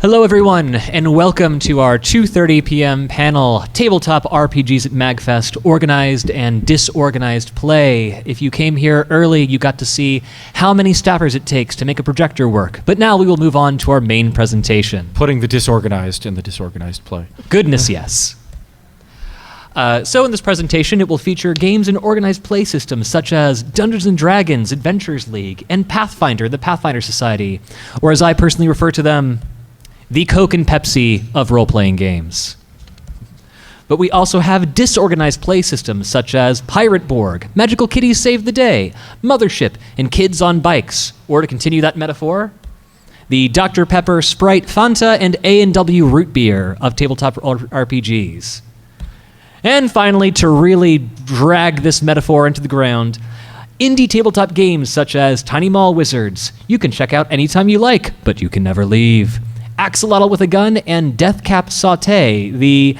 Hello everyone, and welcome to our 2:30 p.m. panel, Tabletop RPGs at MAGFest, Organized and Disorganized Play. If you came here early, you got to see how many staffers it takes to make a projector work. But now we will move on to our main presentation. Putting the disorganized in the disorganized play. Goodness, yes. So in this presentation, it will feature games and organized play systems such as Dungeons & Dragons, Adventures League, and Pathfinder, the Pathfinder Society, or as I personally refer to them, the Coke and Pepsi of role-playing games. But we also have disorganized play systems such as Pirate Borg, Magical Kitties Save the Day, Mothership, and Kids on Bikes. Or to continue that metaphor, the Dr. Pepper, Sprite, Fanta, and A&W Root Beer of tabletop RPGs. And finally, to really drag this metaphor into the ground, indie tabletop games such as Tiny Mall Wizards. You can check out anytime you like, but you can never leave. Axolotl with a Gun, and Death Cap Sauté, the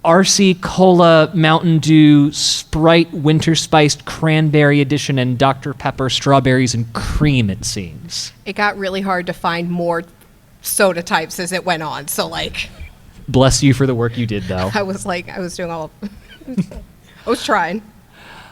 RC Cola Mountain Dew Sprite Winter Spiced Cranberry Edition, and Dr. Pepper Strawberries and Cream, it seems. It got really hard to find more soda types as it went on, so Bless you for the work you did, though. I was doing all I was trying.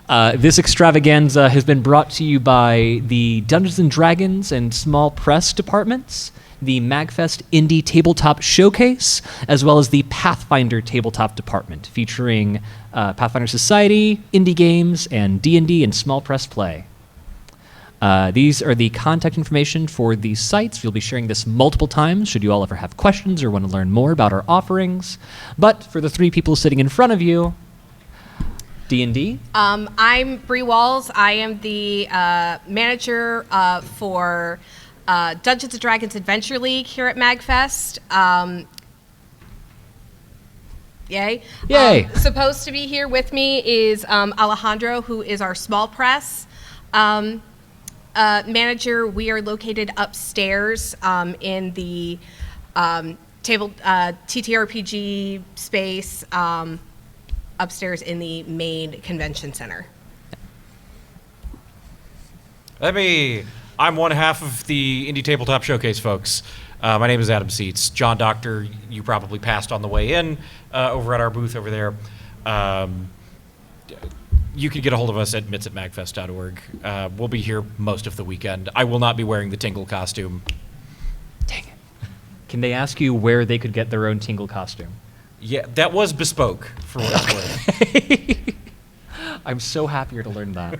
This extravaganza has been brought to you by the Dungeons & Dragons and Small Press departments, the MAGFest Indie Tabletop Showcase, as well as the Pathfinder Tabletop Department, featuring Pathfinder Society, indie games, and D&D and small press play. These are the contact information for these sites. We'll be sharing this multiple times should you all ever have questions or want to learn more about our offerings. But for the three people sitting in front of you, D&D. I'm Bree Walls. I am the manager for Dungeons & Dragons Adventure League here at MAGFest. Yay. Yay. Supposed to be here with me is Alejandro, who is our small press manager. We are located upstairs in the TTRPG space, upstairs in the main convention center. I'm one half of the Indie Tabletop Showcase folks. My name is Adam Seitz. John Doctor, you probably passed on the way in over at our booth over there. You can get a hold of us at mitts@magfest.org. We'll be here most of the weekend. I will not be wearing the Tingle costume. Dang it. Can they ask you where they could get their own Tingle costume? Yeah, that was bespoke for what it's worth. I'm so happier to learn that.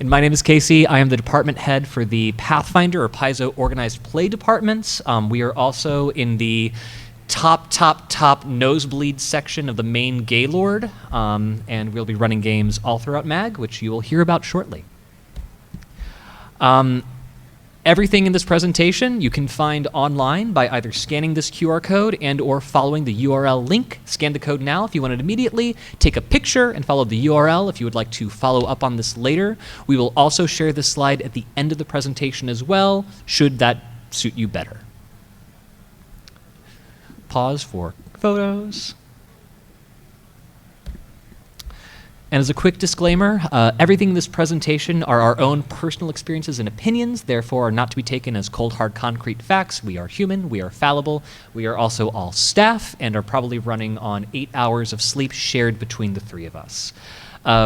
And my name is Casey. I am the department head for the Pathfinder or Paizo Organized Play departments. We are also in the top nosebleed section of the main Gaylord, and we'll be running games all throughout MAG, which you will hear about shortly. Everything in this presentation you can find online by either scanning this QR code and or following the URL link. Scan the code now if you want it immediately. Take a picture and follow the URL if you would like to follow up on this later. We will also share this slide at the end of the presentation as well, should that suit you better. Pause for photos. And as a quick disclaimer, everything in this presentation are our own personal experiences and opinions, therefore are not to be taken as cold, hard, concrete facts. We are human, we are fallible, we are also all staff, and are probably running on 8 hours of sleep shared between the three of us.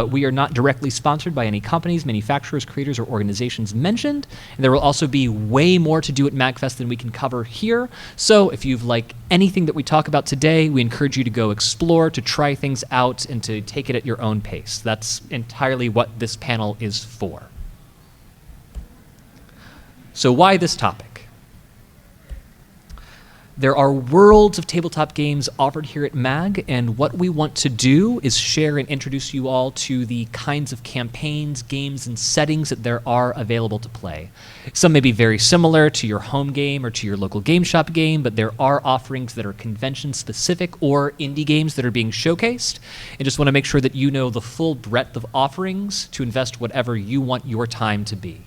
We are not directly sponsored by any companies, manufacturers, creators, or organizations mentioned. And there will also be way more to do at MAGFest than we can cover here. So if you've liked anything that we talk about today, we encourage you to go explore, to try things out, and to take it at your own pace. That's entirely what this panel is for. So why this topic? There are worlds of tabletop games offered here at MAG, and what we want to do is share and introduce you all to the kinds of campaigns, games, and settings that there are available to play. Some may be very similar to your home game or to your local game shop game, but there are offerings that are convention-specific or indie games that are being showcased. And just want to make sure that you know the full breadth of offerings to invest whatever you want your time to be.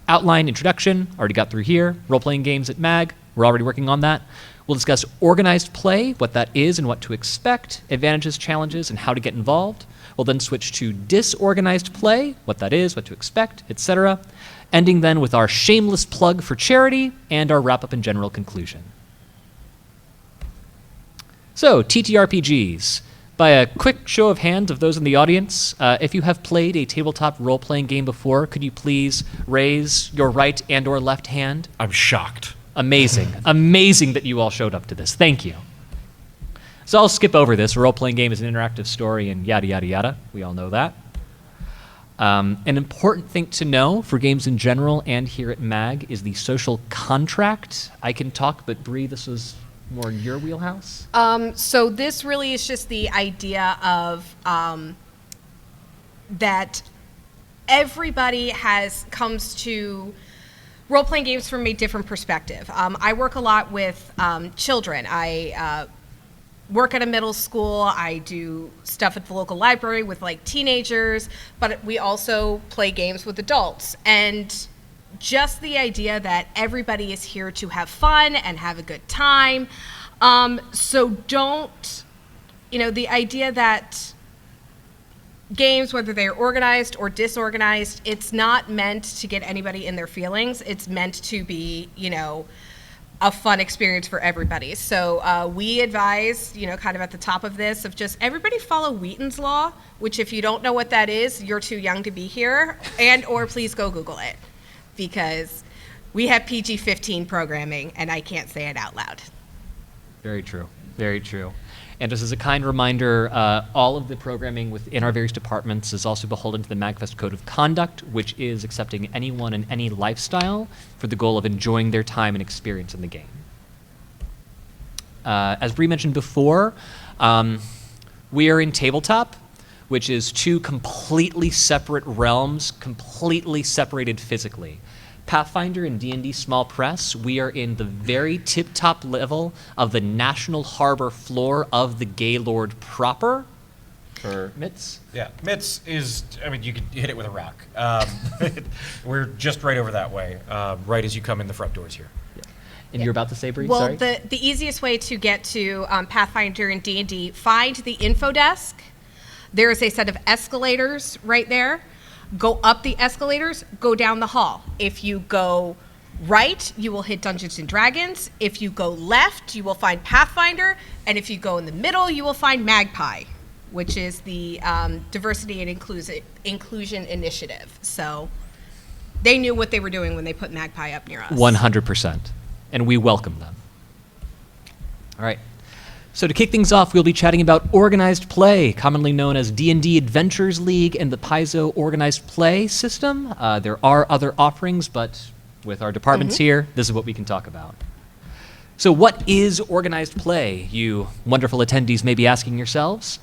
Outline, introduction, already got through here. Role-playing games at MAG, we're already working on that. We'll discuss organized play, what that is and what to expect, advantages, challenges, and how to get involved. We'll then switch to disorganized play, what that is, what to expect, etc. ending then with our shameless plug for charity and our wrap-up and general conclusion. So, TTRPGs. By a quick show of hands of those in the audience, if you have played a tabletop role-playing game before, could you please raise your right and or left hand? I'm shocked. Amazing. Amazing that you all showed up to this. Thank you. So I'll skip over this. A role-playing game is an interactive story and yada, yada, yada. We all know that. An important thing to know for games in general and here at MAG is the social contract. I can talk, but Bree, this was more in your wheelhouse? So this really is just the idea of that everybody comes to role-playing games from a different perspective. I work a lot with children. I work at a middle school. I do stuff at the local library with like teenagers, but we also play games with adults. And just the idea that everybody is here to have fun and have a good time. So don't, the idea that games, whether they're organized or disorganized, it's not meant to get anybody in their feelings. It's meant to be, a fun experience for everybody. So we advise, kind of at the top of this, of just everybody follow Wheaton's Law, which if you don't know what that is, you're too young to be here, and or please go Google it. Because we have PG-15 programming, and I can't say it out loud. Very true. Very true. And just as a kind reminder, all of the programming within our various departments is also beholden to the MAGFest Code of Conduct, which is accepting anyone and any lifestyle for the goal of enjoying their time and experience in the game. As Bree mentioned before, we are in tabletop, which is two completely separate realms, completely separated physically. Pathfinder and D&D Small Press, we are in the very tip-top level of the National Harbor floor of the Gaylord proper. For Mitz? Yeah, Mitz is, you could hit it with a rock. We're just right over that way, right as you come in the front doors here. Yeah. And you're about to say, Bree? Well, Sorry? the easiest way to get to Pathfinder and D&D, find the info desk. There is a set of escalators right there. Go up the escalators, go down the hall. If you go right, you will hit Dungeons and Dragons. If you go left, you will find Pathfinder. And if you go in the middle, you will find Magpie, which is the Diversity and Inclusion Initiative. So they knew what they were doing when they put Magpie up near us. 100%. And we welcome them. All right. So to kick things off, we'll be chatting about organized play, commonly known as D&D Adventures League and the Paizo organized play system. There are other offerings, but with our departments here, this is what we can talk about. So what is organized play? You wonderful attendees may be asking yourselves.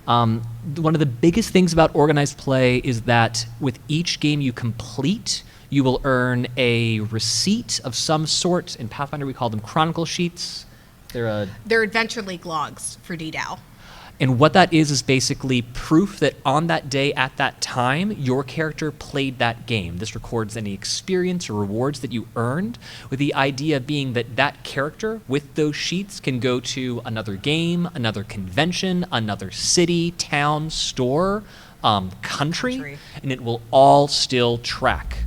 One of the biggest things about organized play is that with each game you complete, you will earn a receipt of some sort. In Pathfinder, we call them chronicle sheets. They're Adventure League logs for DDAL. And what that is basically proof that on that day at that time, your character played that game. This records any experience or rewards that you earned, with the idea being that that character with those sheets can go to another game, another convention, another city, town, store, country, and it will all still track.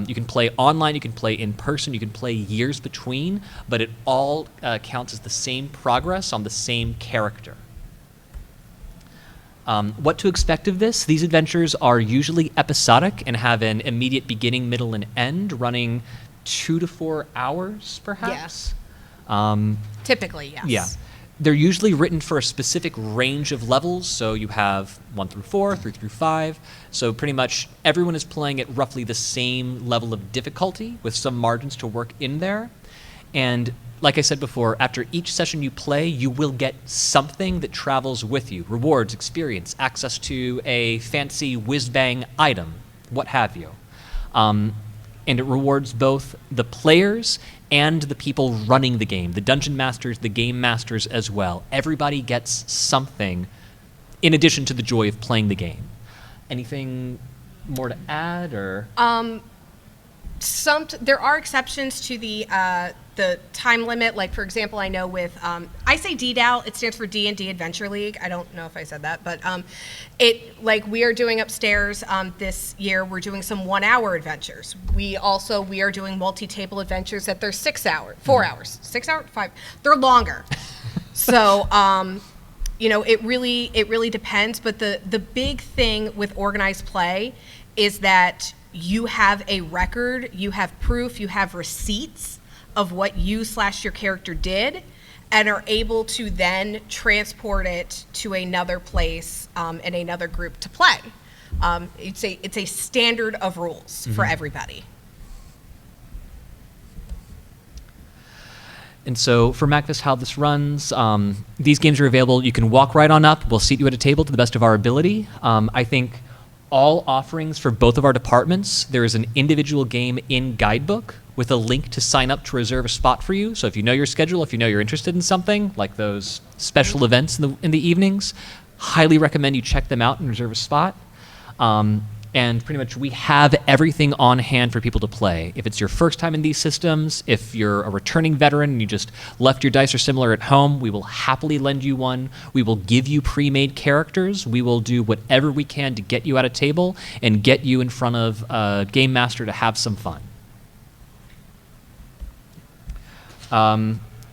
You can play online, you can play in person, you can play years between, but it all counts as the same progress on the same character. What to expect of this? These adventures are usually episodic and have an immediate beginning, middle, and end, running 2 to 4 hours, perhaps? Yes. Typically, yes. Yeah. They're usually written for a specific range of levels, so you have 1 through 4, 3 through 5. So pretty much everyone is playing at roughly the same level of difficulty with some margins to work in there. And like I said before, after each session you play, you will get something that travels with you. Rewards, experience, access to a fancy whiz-bang item, what have you. And it rewards both the players and the people running the game, the dungeon masters, the game masters as well. Everybody gets something in addition to the joy of playing the game. Anything more to add, or? there are exceptions to the time limit. Like, for example, I know with I say DDAL, it stands for D&D Adventure League. I don't know if I said that, but we are doing upstairs this year. We're doing some 1 hour adventures. We are doing multi-table adventures that they're 6 hours, 4 hours, 6 hours, 5. They're longer. So it really depends. But the big thing with organized play is that you have a record, you have proof, you have receipts of what your character did, and are able to then transport it to another place and another group to play. It's a standard of rules for everybody. And so for MAGFest, how this runs, these games are available. You can walk right on up. We'll seat you at a table to the best of our ability. I think all offerings for both of our departments, there is an individual game in Guidebook with a link to sign up to reserve a spot for you. So if you know your schedule, if you know you're interested in something, like those special events in the evenings, highly recommend you check them out and reserve a spot. And pretty much we have everything on hand for people to play. If it's your first time in these systems, if you're a returning veteran and you just left your dice or similar at home, we will happily lend you one. We will give you pre-made characters. We will do whatever we can to get you at a table and get you in front of a game master to have some fun.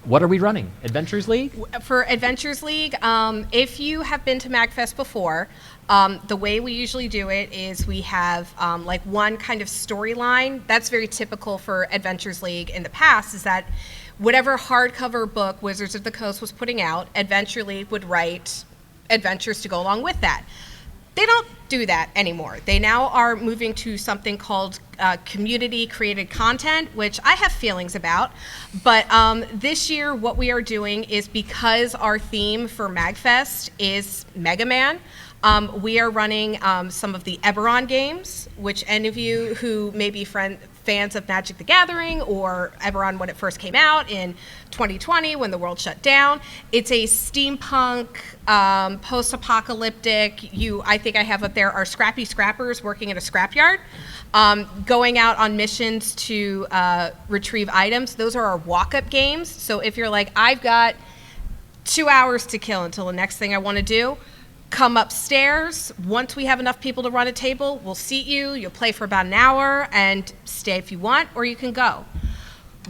What are we running? Adventures League? For Adventures League, if you have been to MAGFest before, the way we usually do it is we have one kind of storyline. That's very typical for Adventures League in the past, is that whatever hardcover book Wizards of the Coast was putting out, Adventure League would write adventures to go along with that. They don't do that anymore. They now are moving to something called community-created content, which I have feelings about. But this year, what we are doing is, because our theme for MAGFest is Mega Man, we are running some of the Eberron games, which any of you who may be fans of Magic the Gathering or Eberron when it first came out in 2020 when the world shut down. It's a steampunk, post-apocalyptic, I think I have up there, are scrappy scrappers working at a scrapyard, going out on missions to retrieve items. Those are our walk-up games. So if you're like, I've got 2 hours to kill until the next thing I want to do, come upstairs. Once we have enough people to run a table, we'll seat you. You'll play for about an hour and stay if you want, or you can go.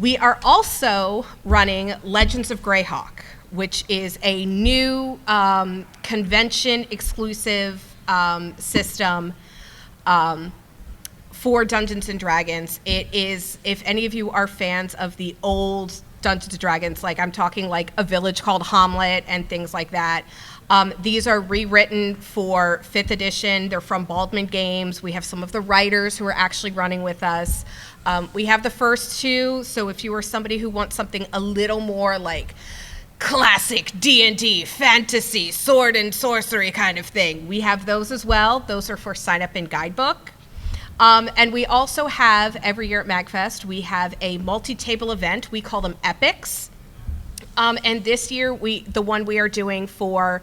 We are also running Legends of Greyhawk, which is a new convention-exclusive system for Dungeons and Dragons. It is, if any of you are fans of the old Dungeons and Dragons, like I'm talking like A Village Called Hamlet and things like that, these are rewritten for 5th edition. They're from Baldman Games. We have some of the writers who are actually running with us. We have the first two, so if you are somebody who wants something a little more like classic D&D, fantasy, sword and sorcery kind of thing, we have those as well. Those are for sign up in Guidebook. And we also have, every year at MAGFest, we have a multi-table event. We call them epics. And this year, the one we are doing for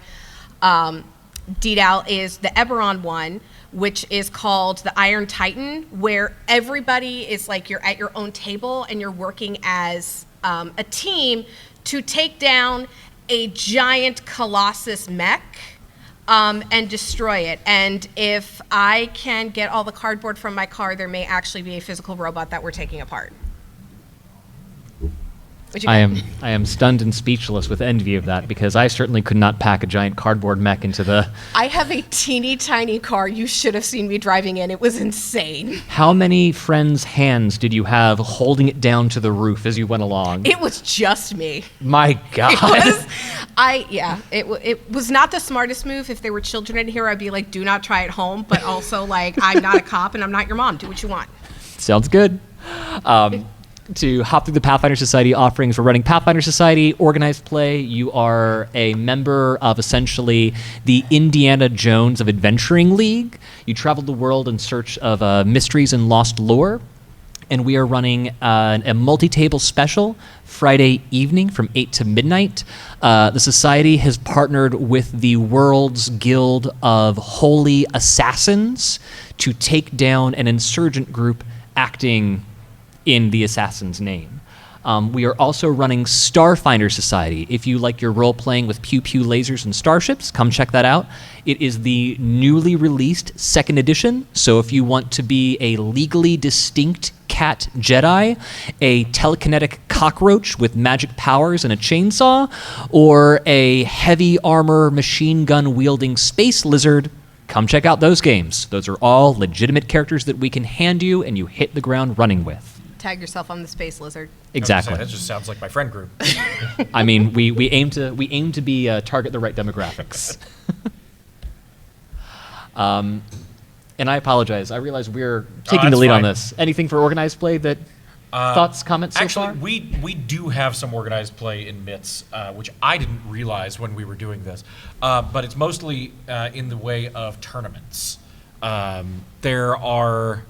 DDAL is the Eberron one, which is called the Iron Titan, where everybody is like, you're at your own table and you're working as a team to take down a giant Colossus mech and destroy it. And if I can get all the cardboard from my car, there may actually be a physical robot that we're taking apart. I am stunned and speechless with envy of that, because I certainly could not pack a giant cardboard mech into the... I have a teeny tiny car. You should have seen me driving in. It was insane. How many friends' hands did you have holding it down to the roof as you went along? It was just me. My God. It was not the smartest move. If there were children in here, I'd be like, do not try it home. But also, like, I'm not a cop and I'm not your mom. Do what you want. Sounds good. To hop through the Pathfinder Society offerings, we're running Pathfinder Society, Organized Play. You are a member of essentially the Indiana Jones of Adventuring League. You travel the world in search of mysteries and lost lore. And we are running a multi-table special Friday evening from 8 to midnight. The Society has partnered with the World's Guild of Holy Assassins to take down an insurgent group acting in the assassin's name. We are also running Starfinder Society. If you like your role-playing with pew-pew lasers and starships, come check that out. It is the newly released 2nd edition, so if you want to be a legally distinct cat Jedi, a telekinetic cockroach with magic powers and a chainsaw, or a heavy armor machine gun wielding space lizard, come check out those games. Those are all legitimate characters that we can hand you and you hit the ground running with. Tag yourself on the space lizard. Exactly. That just sounds like my friend group. I mean, we aim to be target the right demographics. And I apologize. I realize we're taking the lead on this. Anything for organized play that thoughts, comments so far? Actually, we do have some organized play in MITS, which I didn't realize when we were doing this. But it's mostly in the way of tournaments. There are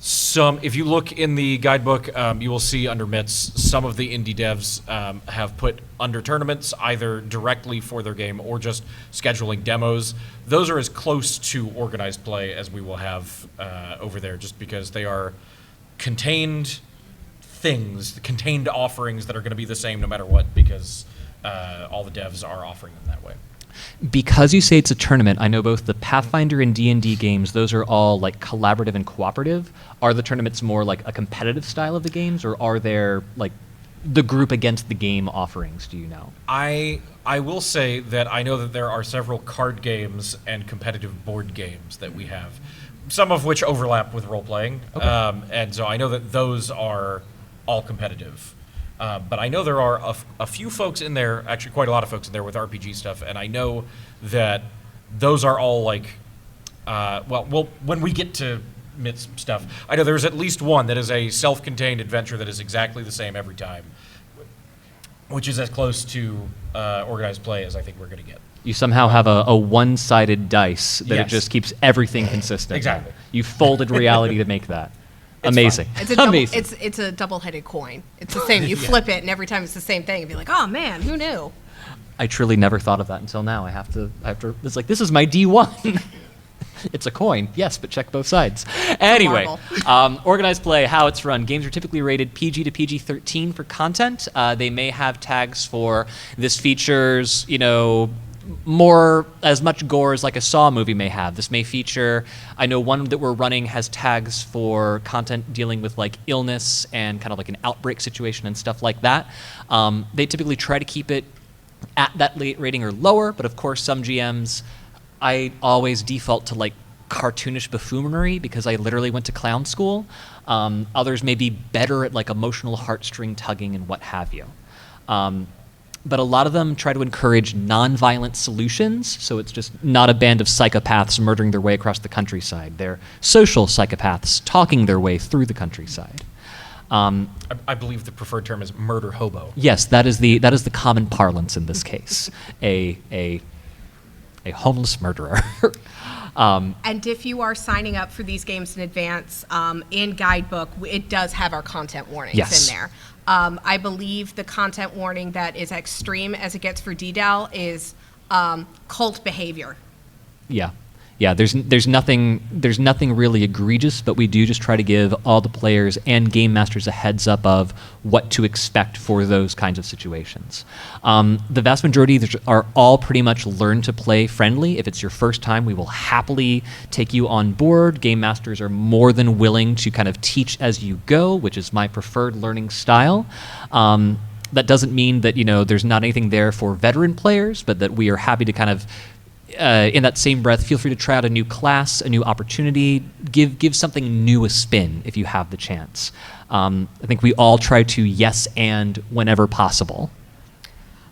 some, if you look in the guidebook, you will see under MITS, some of the indie devs have put under tournaments, either directly for their game or just scheduling demos. Those are as close to organized play as we will have over there, just because they are contained things, contained offerings that are going to be the same no matter what, because all the devs are offering them that way. Because you say it's a tournament, I know both the Pathfinder and D&D games, those are all like collaborative and cooperative. Are the tournaments more like a competitive style of the games, or are there like the group against the game offerings, do you know? I will say that I know that there are several card games and competitive board games that we have, some of which overlap with role-playing. Okay. And so I know that those are all competitive. But I know there are a few folks in there, actually quite a lot of folks in there with RPG stuff, and I know that those are all like, well, when we get to MITS stuff, I know there's at least one that is a self-contained adventure that is exactly the same every time, which is as close to organized play as I think we're going to get. You somehow have a one-sided dice that Yes. it just keeps everything consistent. Exactly. You folded reality to make that. It's Amazing. It's a Amazing. it's a double-headed coin. It's the same. You flip it, and every time it's the same thing. You'd be like, oh man, who knew? I truly never thought of that until now. I have to. It's like, this is my D1. It's a coin, yes, but check both sides. Anyway, organized play, how it's run. Games are typically rated PG to PG-13 for content. They may have tags for this features, more as much gore as like a Saw movie may have. This may feature, I know one that we're running has tags for content dealing with like illness and kind of like an outbreak situation and stuff like that. They typically try to keep it at that rating or lower, but of course some GMs, I always default to like cartoonish buffoonery because I literally went to clown school. Others may be better at like emotional heartstring tugging and what have you. But a lot of them try to encourage nonviolent solutions, so it's just not a band of psychopaths murdering their way across the countryside. They're social psychopaths talking their way through the countryside. I believe the preferred term is murder hobo. Yes, that is the common parlance in this case. A homeless murderer. And if you are signing up for these games in advance, in Guidebook, it does have our content warnings Yes. in there. I believe the content warning that is extreme as it gets for DDAL is cult behavior. Yeah, there's nothing really egregious, but we do just try to give all the players and game masters a heads up of what to expect for those kinds of situations. The vast majority are all pretty much learn to play friendly. If it's your first time, we will happily take you on board. Game masters are more than willing to kind of teach as you go, which is my preferred learning style. That doesn't mean that there's not anything there for veteran players, but that we are happy to kind of in that same breath, feel free to try out a new class, a new opportunity, give something new a spin if you have the chance. I think we all try to yes and whenever possible.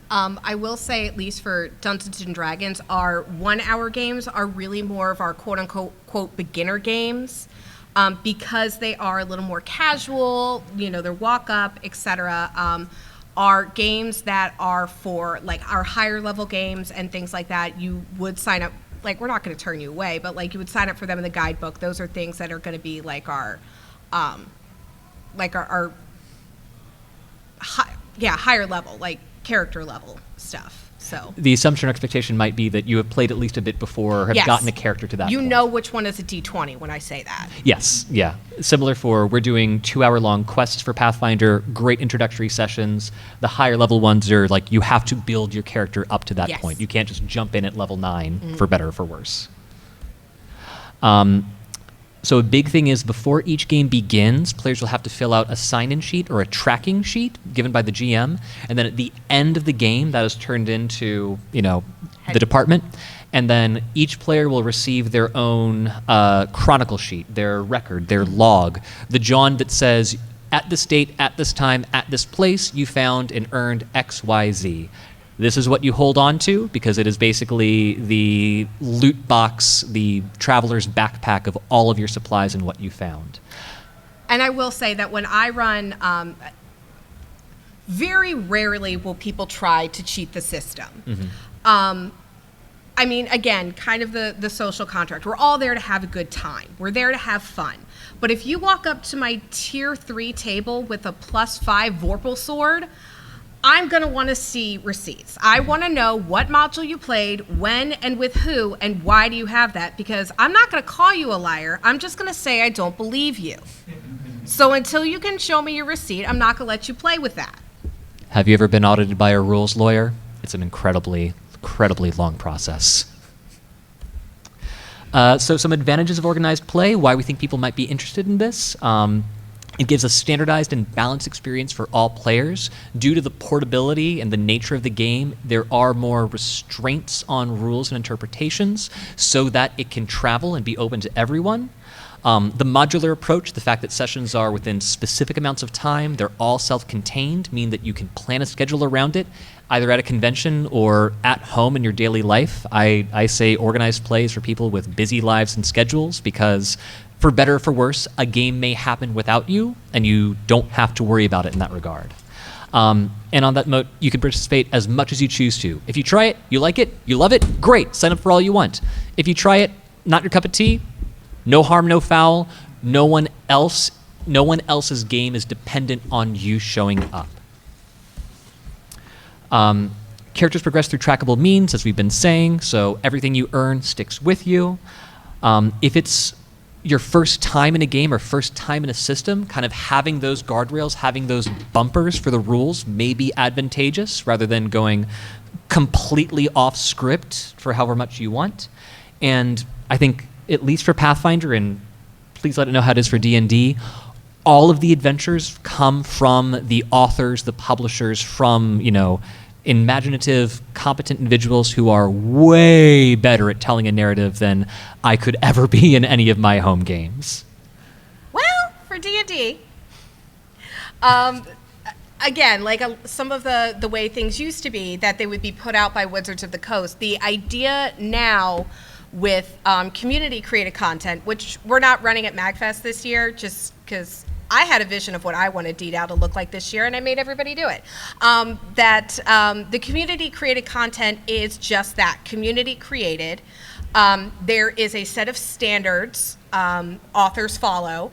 I will say, at least for Dungeons and Dragons, our 1 hour games are really more of our quote unquote beginner games because they are a little more casual, they're walk up, etc. Are games that are for like our higher level games and things like that, you would sign up. Like, we're not going to turn you away, but like you would sign up for them in the guidebook. Those are things that are going to be like our higher level, like character level stuff. So The assumption or expectation might be that you have played at least a bit before, or have Yes. gotten a character to that you point. know which one is a D20 when I say that. Yes, yeah. Similar we're doing 2-hour-long quests for Pathfinder, great introductory sessions. The higher level ones are like, you have to build your character up to that Yes. point. You can't just jump in at level 9, for better or for worse. So a big thing is before each game begins, players will have to fill out a sign-in sheet or a tracking sheet given by the GM, and then at the end of the game, that is turned into, the department, and then each player will receive their own chronicle sheet, their record, their log, the John that says, at this date, at this time, at this place, you found and earned X, Y, Z. This is what you hold on to because it is basically the loot box, the traveler's backpack of all of your supplies and what you found. And I will say that when I run, very rarely will people try to cheat the system. I mean, again, kind of the social contract. We're all there to have a good time. We're there to have fun. But if you walk up to my tier 3 table with a +5 Vorpal sword, I'm going to want to see receipts. I want to know what module you played, when, and with who, and why do you have that? Because I'm not going to call you a liar. I'm just going to say I don't believe you. So until you can show me your receipt, I'm not going to let you play with that. Have you ever been audited by a rules lawyer? It's an incredibly long process. So some advantages of organized play, why we think people might be interested in this. It gives a standardized and balanced experience for all players. Due to the portability and the nature of the game, there are more restraints on rules and interpretations so that it can travel and be open to everyone. The modular approach, the fact that sessions are within specific amounts of time, they're all self-contained, mean that you can plan a schedule around it, either at a convention or at home in your daily life. I say organized play is for people with busy lives and schedules because, for better or for worse, a game may happen without you, and you don't have to worry about it in that regard. And on that note, you can participate as much as you choose to. If you try it, you like it, you love it, great, sign up for all you want. If you try it, not your cup of tea, no harm, no foul. No one else's game is dependent on you showing up. Characters progress through trackable means, as we've been saying, so everything you earn sticks with you. If it's your first time in a game or first time in a system, kind of having those guardrails, having those bumpers for the rules may be advantageous rather than going completely off script for however much you want. And I think, at least for Pathfinder, and please let it know how it is for D&D, all of the adventures come from the authors, the publishers, from, imaginative, competent individuals who are way better at telling a narrative than I could ever be in any of my home games. Well, for D&D, again, like some of the way things used to be, that they would be put out by Wizards of the Coast, the idea now with community created content, which we're not running at MAGFest this year, just because I had a vision of what I wanted DDAL to look like this year, and I made everybody do it. The community created content is just that, community created. There is a set of standards authors follow,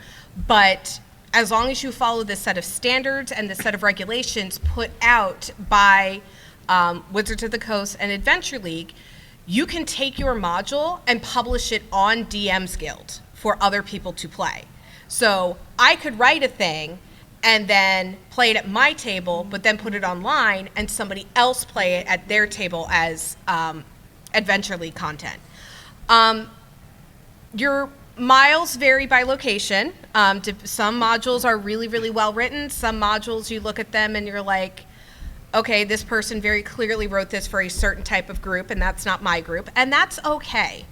but as long as you follow the set of standards and the set of regulations put out by Wizards of the Coast and Adventure League, you can take your module and publish it on DM's Guild for other people to play. So I could write a thing and then play it at my table, but then put it online and somebody else play it at their table as Adventure League content. Your miles vary by location. Some modules are really, really well written. Some modules, you look at them and you're like, okay, this person very clearly wrote this for a certain type of group, and that's not my group, and that's okay.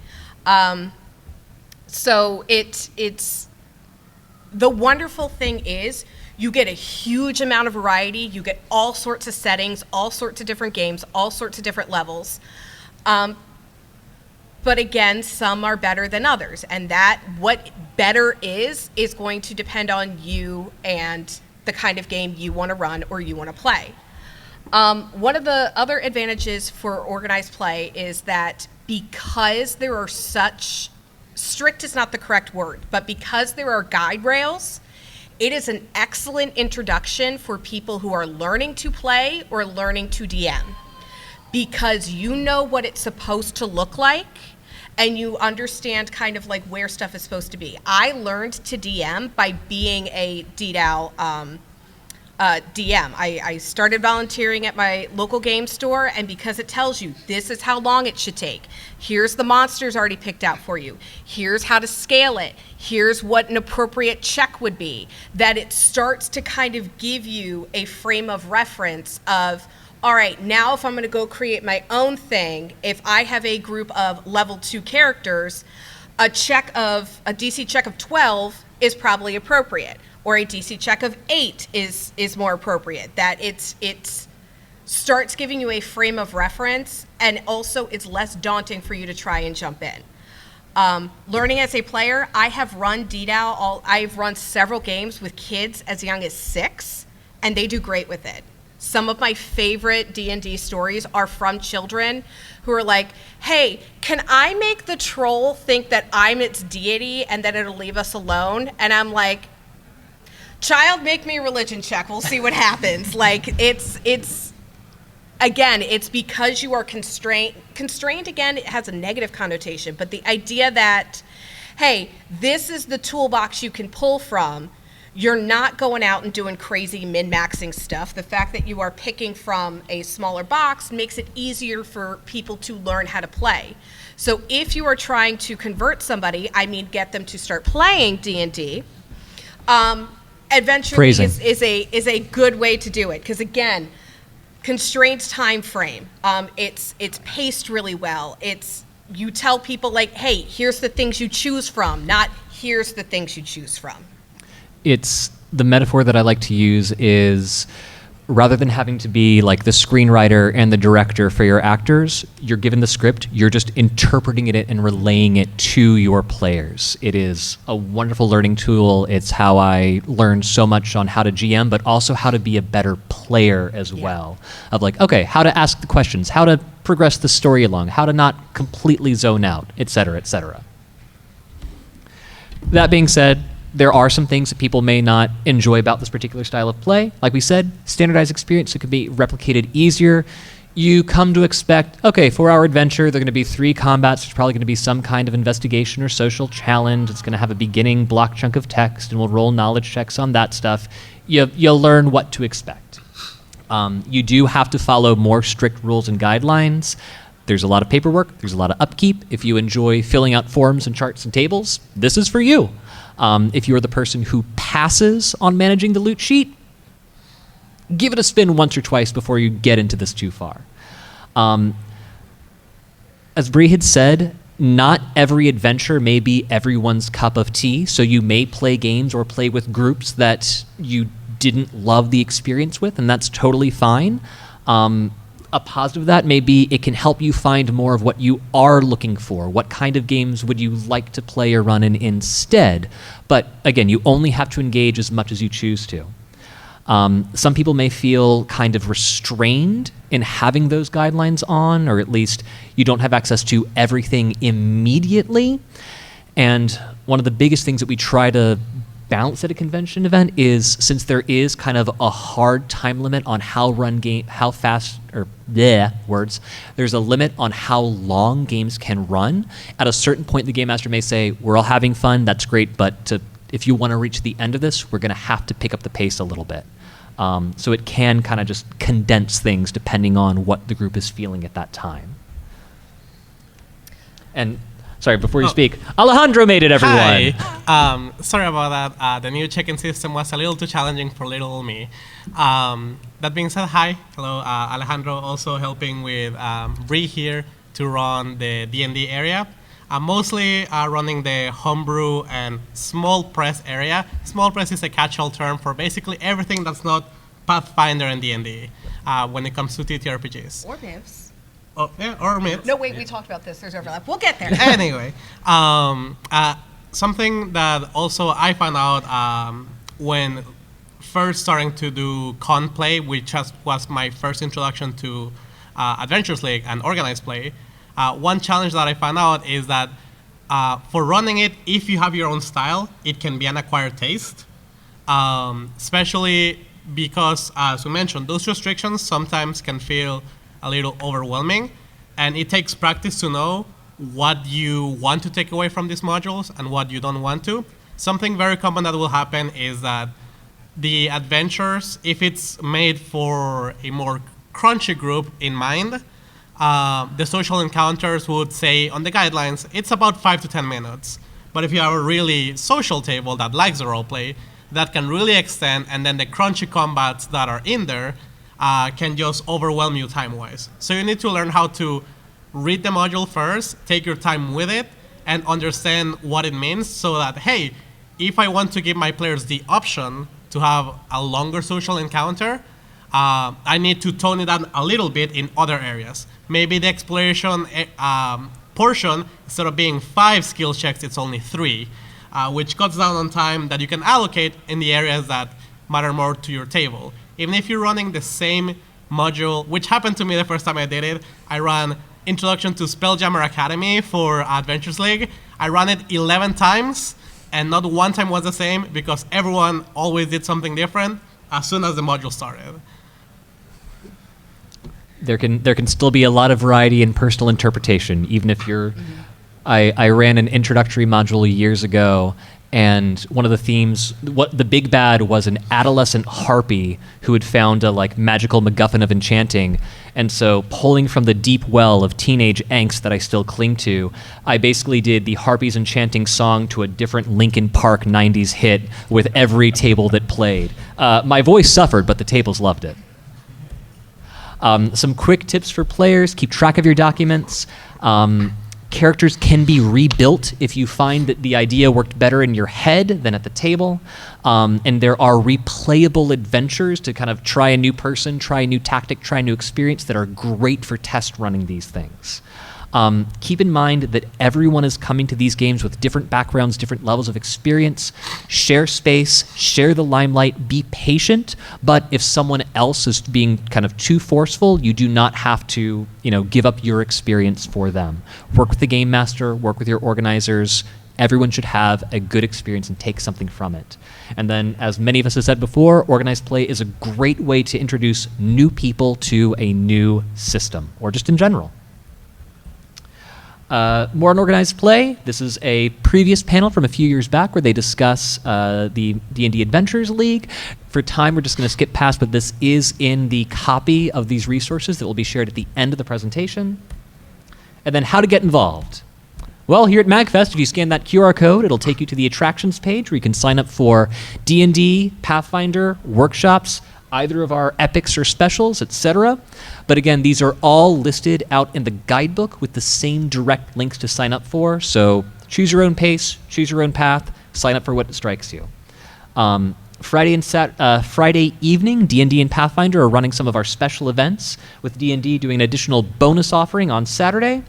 So it's the wonderful thing is you get a huge amount of variety. You get all sorts of settings, all sorts of different games, all sorts of different levels. But again, some are better than others, and that what better is going to depend on you and the kind of game you want to run or you want to play. One of the other advantages for organized play is that because there are such, strict is not the correct word, but because there are guide rails, it is an excellent introduction for people who are learning to play or learning to DM. because you know what it's supposed to look like and you understand kind of like where stuff is supposed to be. I learned to DM by being a DDAO DM. I started volunteering at my local game store, and because it tells you this is how long it should take, here's the monsters already picked out for you, here's how to scale it, here's what an appropriate check would be, that it starts to kind of give you a frame of reference of, all right, now if I'm going to go create my own thing, if I have a group of level 2 characters, a DC check of 12 is probably appropriate, or a DC check of 8 is more appropriate. That it starts giving you a frame of reference, and also it's less daunting for you to try and jump in. Learning as a player, I have run DDAO. I've run several games with kids as young as 6, and they do great with it. Some of my favorite D&D stories are from children who are like, hey, can I make the troll think that I'm its deity and that it'll leave us alone? And I'm like, child, make me a religion check. We'll see what happens. Like, it's again, it's because you are constrained. Constrained, again, it has a negative connotation, but the idea that, hey, this is the toolbox you can pull from. You're not going out and doing crazy min-maxing stuff. The fact that you are picking from a smaller box makes it easier for people to learn how to play. So if you are trying to convert somebody, I mean get them to start playing D&D, Adventure League is a good way to do it, because again, constrained time frame. It's paced really well. You tell people like, hey, here's the things you choose from, not here's the things you choose from. It's the metaphor that I like to use is, rather than having to be like the screenwriter and the director for your actors, you're given the script, you're just interpreting it and relaying it to your players. It is a wonderful learning tool. It's how I learned so much on how to GM, but also how to be a better player as well. Of like, okay, how to ask the questions, how to progress the story along, how to not completely zone out, et cetera, et cetera. That being said, there are some things that people may not enjoy about this particular style of play. Like we said, standardized experience, so it can be replicated easier. You come to expect, okay, for our adventure, there are going to be 3 combats. There's probably going to be some kind of investigation or social challenge. It's going to have a beginning block chunk of text, and we'll roll knowledge checks on that stuff. You'll learn what to expect. You do have to follow more strict rules and guidelines. There's a lot of paperwork. There's a lot of upkeep. If you enjoy filling out forms and charts and tables, this is for you. If you're the person who passes on managing the loot sheet, give it a spin once or twice before you get into this too far. As Bree had said, not every adventure may be everyone's cup of tea, so you may play games or play with groups that you didn't love the experience with, and that's totally fine. A positive of that may be it can help you find more of what you are looking for. What kind of games would you like to play or run in instead? But again, you only have to engage as much as you choose to. Some people may feel kind of restrained in having those guidelines on, or at least you don't have access to everything immediately. And one of the biggest things that we try to balance at a convention event is, since there is kind of a hard time limit on there's a limit on how long games can run. At a certain point, the game master may say, we're all having fun, that's great, but if you want to reach the end of this, we're going to have to pick up the pace a little bit. So it can kind of just condense things depending on what the group is feeling at that time. And sorry, before you speak, Alejandro made it, everyone. Hi. Sorry about that. The new check-in system was a little too challenging for little old me. That being said, hi. Hello, Alejandro, also helping with Bree here to run the D&D area. I'm mostly running the homebrew and small press area. Small press is a catch-all term for basically everything that's not Pathfinder and D&D when it comes to TTRPGs. Or MIPS. Oh, yeah, or myths. No, wait, we talked about this. There's overlap. We'll get there. Anyway, something that also I found out when first starting to do con play, which was my first introduction to Adventures League and organized play, one challenge that I found out is that for running it, if you have your own style, it can be an acquired taste, especially because, as we mentioned, those restrictions sometimes can feel a little overwhelming. And it takes practice to know what you want to take away from these modules and what you don't want to. Something very common that will happen is that the adventures, if it's made for a more crunchy group in mind, the social encounters would say on the guidelines, it's about 5 to 10 minutes. But if you have a really social table that likes the roleplay, that can really extend, and then the crunchy combats that are in there can just overwhelm you time-wise. So you need to learn how to read the module first, take your time with it, and understand what it means so that, hey, if I want to give my players the option to have a longer social encounter, I need to tone it down a little bit in other areas. Maybe the exploration portion, instead of being 5 skill checks, it's only 3, which cuts down on time that you can allocate in the areas that matter more to your table. Even if you're running the same module, which happened to me the first time I did it, I ran Introduction to Spelljammer Academy for Adventures League. I ran it 11 times, and not one time was the same because everyone always did something different as soon as the module started. There can still be a lot of variety in personal interpretation, even if you're. I ran an introductory module years ago, and one of the themes, the big bad was an adolescent harpy who had found a magical MacGuffin of enchanting, and so pulling from the deep well of teenage angst that I still cling to, I basically did the harpy's enchanting song to a different Linkin Park '90s hit with every table that played. My voice suffered, but the tables loved it. Some quick tips for players: keep track of your documents. Characters can be rebuilt if you find that the idea worked better in your head than at the table. And there are replayable adventures to kind of try a new person, try a new tactic, try a new experience that are great for test running these things. Keep in mind that everyone is coming to these games with different backgrounds, different levels of experience. Share space, share the limelight, be patient, but if someone else is being kind of too forceful, you do not have to, give up your experience for them. Work with the game master, work with your organizers. Everyone should have a good experience and take something from it. And then, as many of us have said before, organized play is a great way to introduce new people to a new system, or just in general. More on organized play. This is a previous panel from a few years back where they discuss the D&D Adventures League. For time, we're just going to skip past, but this is in the copy of these resources that will be shared at the end of the presentation. And then how to get involved. Well, here at MAGFest, if you scan that QR code, it'll take you to the attractions page where you can sign up for D&D, Pathfinder, workshops, either of our epics or specials, etc. But again, these are all listed out in the guidebook with the same direct links to sign up for. So choose your own pace, choose your own path, sign up for what strikes you. Friday evening, D&D and Pathfinder are running some of our special events, with D&D doing an additional bonus offering on Saturday.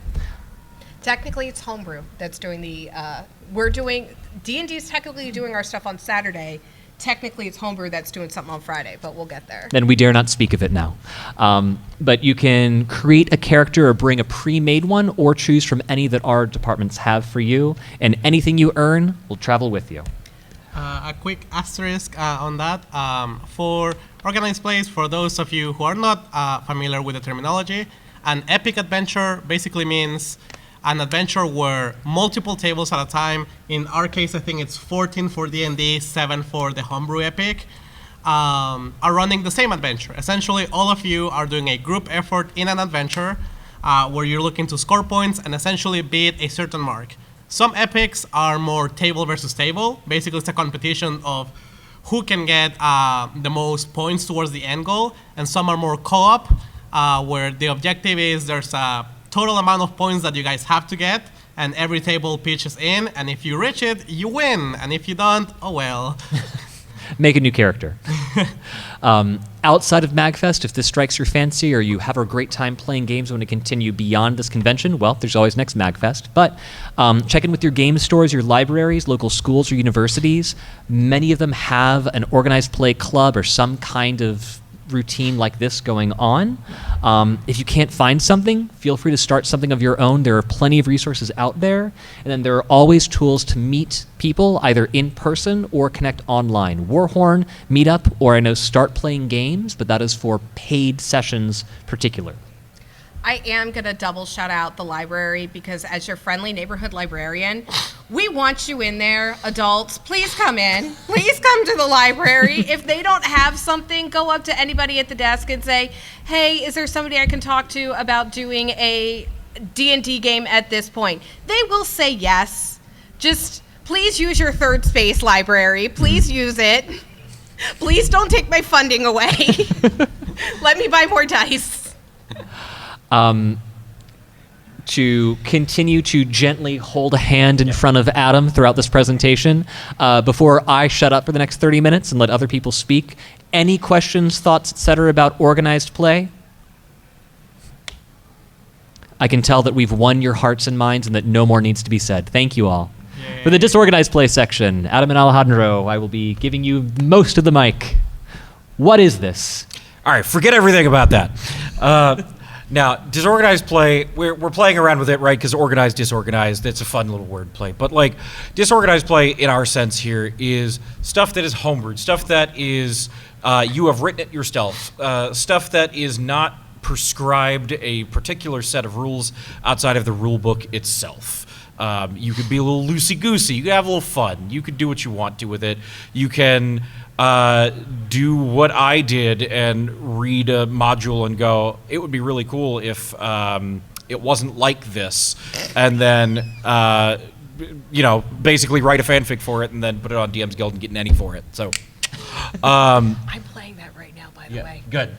Technically, it's Homebrew that's doing the. D&D is technically doing our stuff on Saturday. Technically, it's Homebrew that's doing something on Friday, but we'll get there. And we dare not speak of it now. But you can create a character or bring a pre-made one, or choose from any that our departments have for you, and anything you earn will travel with you. A quick asterisk on that. For organized plays, for those of you who are not familiar with the terminology, an epic adventure basically means an adventure where multiple tables at a time, in our case I think it's 14 for D&D, 7 for the Homebrew Epic, are running the same adventure. Essentially, all of you are doing a group effort in an adventure where you're looking to score points and essentially beat a certain mark. Some epics are more table versus table. Basically, it's a competition of who can get the most points towards the end goal, and some are more co-op, where the objective is there's a total amount of points that you guys have to get, and every table pitches in, and if you reach it, you win, and if you don't, oh well. Make a new character. Outside of MAGFest, if this strikes your fancy or you have a great time playing games and want to continue beyond this convention, well, there's always next MAGFest. But check in with your game stores, your libraries, local schools or universities. Many of them have an organized play club or some kind of routine like this going on. If you can't find something, feel free to start something of your own. There are plenty of resources out there. And then there are always tools to meet people either in person or connect online. Warhorn, Meetup, or I know Start Playing Games, but that is for paid sessions particular. I am going to double shout out the library because as your friendly neighborhood librarian, we want you in there. Adults, please come in. Please come to the library. If they don't have something, go up to anybody at the desk and say, hey, is there somebody I can talk to about doing a D&D game at this point? They will say yes. Just please use your third space library. Please use it. Please don't take my funding away. Let me buy more dice. To continue to gently hold a hand in front of Adam throughout this presentation, before I shut up for the next 30 minutes and let other people speak. Any questions, thoughts, etc. about organized play? I can tell that we've won your hearts and minds and that no more needs to be said. Thank you all. Yay. For the disorganized play section, Adam and Alejandro, I will be giving you most of the mic. What is this? All right, forget everything about that. Now, disorganized play, we're playing around with it, right? Because organized, disorganized, it's a fun little word play. But like, disorganized play in our sense here is stuff that is homebrewed, stuff that is, you have written it yourself, stuff that is not prescribed a particular set of rules outside of the rule book itself. You could be a little loosey-goosey, you could have a little fun, you could do what you want to with it. You can do what I did and read a module and go, it would be really cool if it wasn't like this, and then basically write a fanfic for it and then put it on DM's Guild and get an Ennie for it. So I'm playing that right now, by the way. Good.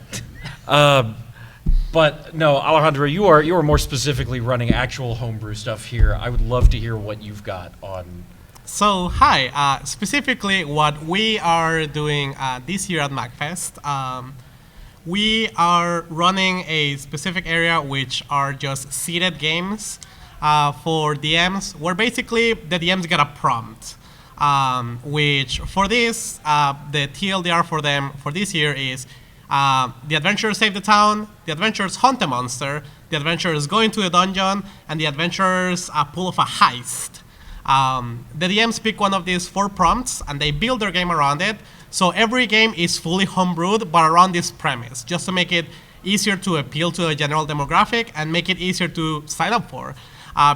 But no, Alejandro, you are more specifically running actual homebrew stuff here. I would love to hear what you've got on. So, hi. Specifically, what we are doing this year at MAGFest, we are running a specific area which are just seated games for DMs, where basically the DMs get a prompt, which for this, the TLDR for them for this year is the adventurers save the town, the adventurers hunt a monster, the adventurers go into a dungeon, and the adventurers pull off a heist. The DMs pick one of these 4 prompts, and they build their game around it. So every game is fully homebrewed, but around this premise, just to make it easier to appeal to a general demographic and make it easier to sign up for.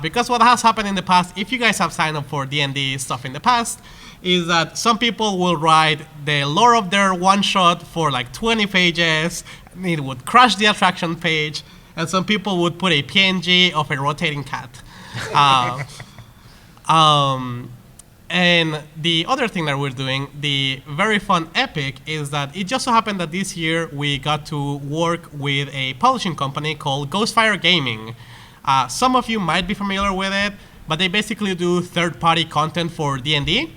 Because what has happened in the past, if you guys have signed up for D&D stuff in the past, is that some people will write the lore of their one-shot for like 20 pages, and it would crash the attraction page, and some people would put a PNG of a rotating cat. And the other thing that we're doing, the very fun epic, is that it just so happened that this year we got to work with a publishing company called Ghostfire Gaming. Some of you might be familiar with it, but they basically do third-party content for D&D.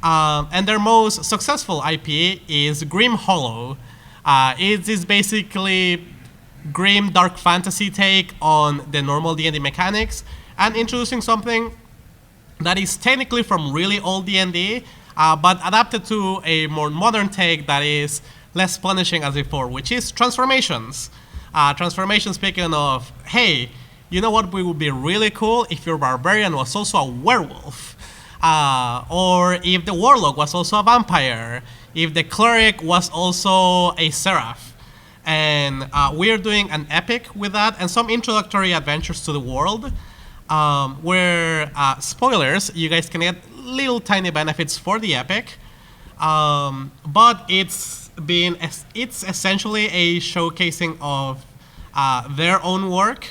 And their most successful IP is Grim Hollow. It is basically grim dark fantasy take on the normal D&D mechanics and introducing something that is technically from really old D&D, but adapted to a more modern take that is less punishing as before, which is transformations. Transformations speaking of, hey, you know what would be really cool if your barbarian was also a werewolf? Or if the warlock was also a vampire, if the cleric was also a seraph. And we are doing an epic with that and some introductory adventures to the world, where, spoilers, you guys can get little tiny benefits for the epic, but it's essentially a showcasing of their own work.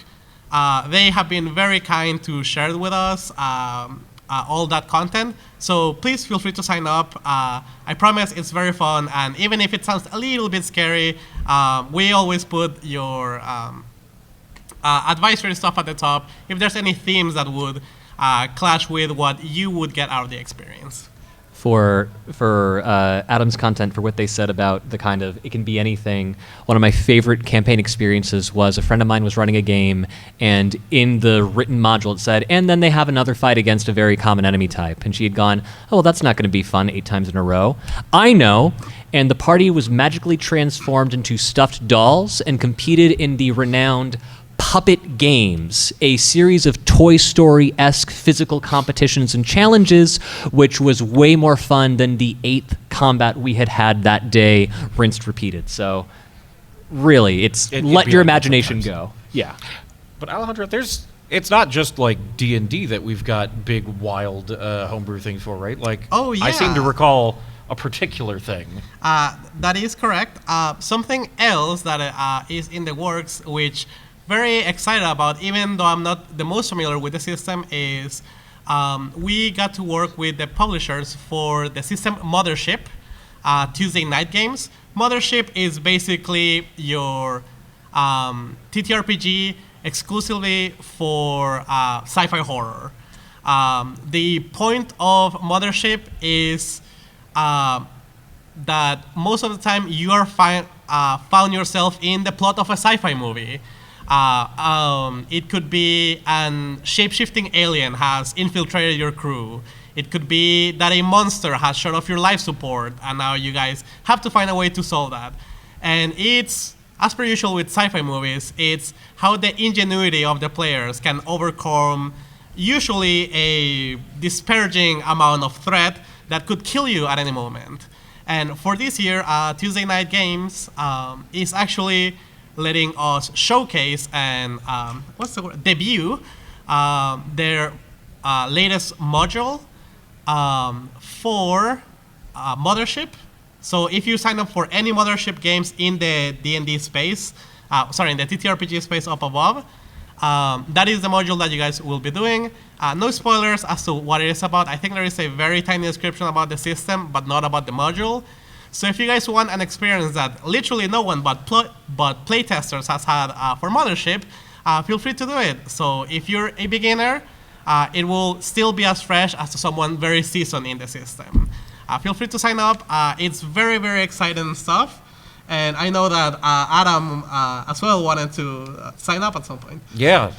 They have been very kind to share with us all that content. So please feel free to sign up. I promise it's very fun, and even if it sounds a little bit scary, we always put your advisory stuff at the top if there's any themes that would clash with what you would get out of the experience. For Adam's content, for what they said about the kind of, it can be anything, one of my favorite campaign experiences was a friend of mine was running a game, and in the written module it said, and then they have another fight against a very common enemy type. And she had gone, oh, well, that's not going to be fun 8 times in a row. I know. And the party was magically transformed into stuffed dolls and competed in the renowned Puppet Games, a series of Toy Story-esque physical competitions and challenges, which was way more fun than the 8th combat we had that day, rinsed, repeated. So really, let your imagination go. Yeah. But Alejandro, it's not just like D&D that we've got big, wild homebrew things for, right? Like, Oh, yeah. I seem to recall a particular thing. That is correct. Something else that is in the works, which very excited about, even though I'm not the most familiar with the system, is we got to work with the publishers for the system Mothership, Tuesday night games. Mothership is basically your TTRPG exclusively for sci-fi horror. The point of Mothership is that most of the time you are found yourself in the plot of a sci-fi movie. It could be an shape-shifting alien has infiltrated your crew. It could be that a monster has shut off your life support, and now you guys have to find a way to solve that. And it's, as per usual with sci-fi movies, it's how the ingenuity of the players can overcome usually a disparaging amount of threat that could kill you at any moment. And for this year, Tuesday Night Games is actually letting us showcase and debut their latest module for Mothership. So if you sign up for any Mothership games in the D&D space, in the TTRPG space up above, that is the module that you guys will be doing. No spoilers as to what it is about. I think there is a very tiny description about the system, but not about the module. So if you guys want an experience that literally no one but playtesters has had for Mothership, feel free to do it. So if you're a beginner, it will still be as fresh as to someone very seasoned in the system. Feel free to sign up. It's very, very exciting stuff. And I know that Adam as well wanted to sign up at some point. Yeah,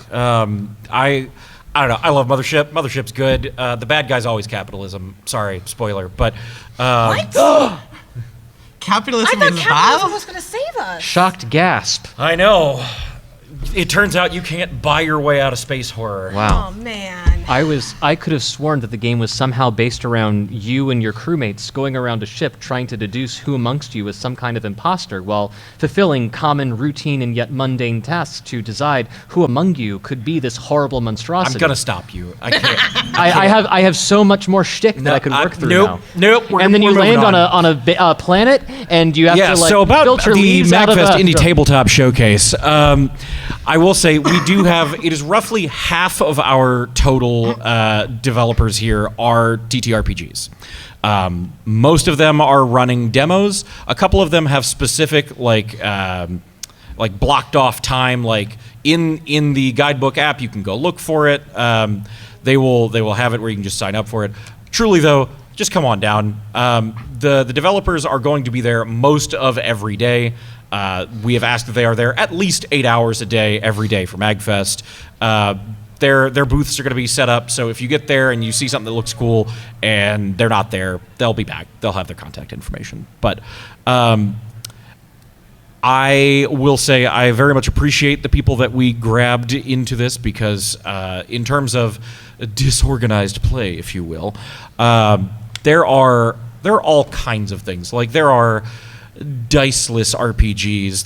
I don't know. I love Mothership. Mothership's good. The bad guy's always capitalism. Sorry, spoiler. But What? Capitalism I thought is capitalism bad? was going to save us. Shocked gasp. I know. It turns out you can't buy your way out of space horror. Wow. Oh, man. I could have sworn that the game was somehow based around you and your crewmates going around a ship trying to deduce who amongst you is some kind of imposter while fulfilling common, routine, and yet mundane tasks to decide who among you could be this horrible monstrosity. I'm gonna stop you. I can't. I have so much more shtick that I could work through now. Nope. And then you land on a planet and you have to like so about filter the leaves out of MAGFest Indie a... Tabletop Showcase, I will say we do have, it is roughly half of our total developers here are TTRPGs. Most of them are running demos. A couple of them have specific like blocked off time, like in the guidebook app. You can go look for it. They will have it where you can just sign up for it. Truly though, just come on down. The developers are going to be there most of every day. We have asked that they are there at least 8 hours a day, every day for MAGFest. Their booths are going to be set up, so if you get there and you see something that looks cool and they're not there, they'll be back. They'll have their contact information. But I will say I very much appreciate the people that we grabbed into this because in terms of disorganized play, if you will, there are all kinds of things. Like there are diceless RPGs.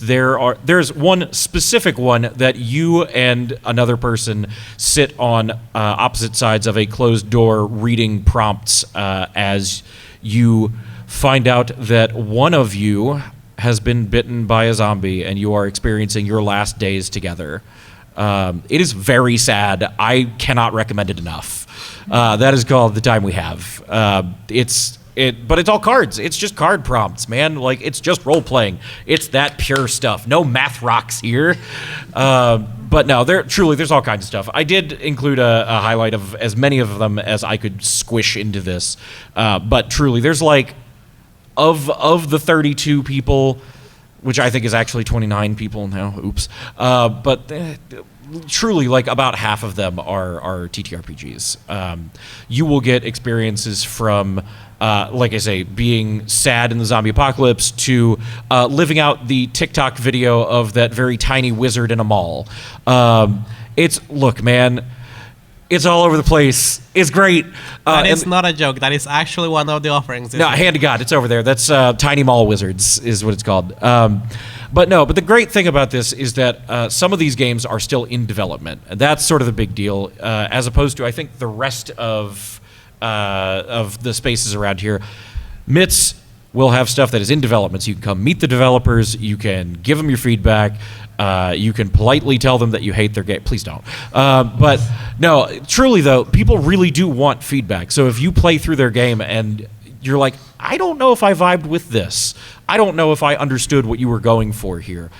There's one specific one that you and another person sit on opposite sides of a closed door reading prompts as you find out that one of you has been bitten by a zombie and you are experiencing your last days together. It is very sad. I cannot recommend it enough. That is called The Time We Have. But it's all cards. It's just card prompts, man. Like, it's just role-playing. It's that pure stuff. No math rocks here. But no, there's all kinds of stuff. I did include a highlight of as many of them as I could squish into this. But truly, there's like, of the 32 people, which I think is actually 29 people now. Oops. But truly, like about half of them are TTRPGs. You will get experiences from, like I say, being sad in the zombie apocalypse to living out the TikTok video of that very tiny wizard in a mall. Look, man, It's all over the place. It's great. That is not a joke. That is actually one of the offerings. No, hand to God, it's over there. That's Tiny Mall Wizards is what it's called. But the great thing about this is that some of these games are still in development. And that's sort of the big deal, as opposed to, I think, the rest of the spaces around here. MITS will have stuff that is in development, so you can come meet the developers, you can give them your feedback, you can politely tell them that you hate their game. Please don't. But no, truly though, people really do want feedback. So if you play through their game and you're like, I don't know if I vibed with this, I don't know if I understood what you were going for here,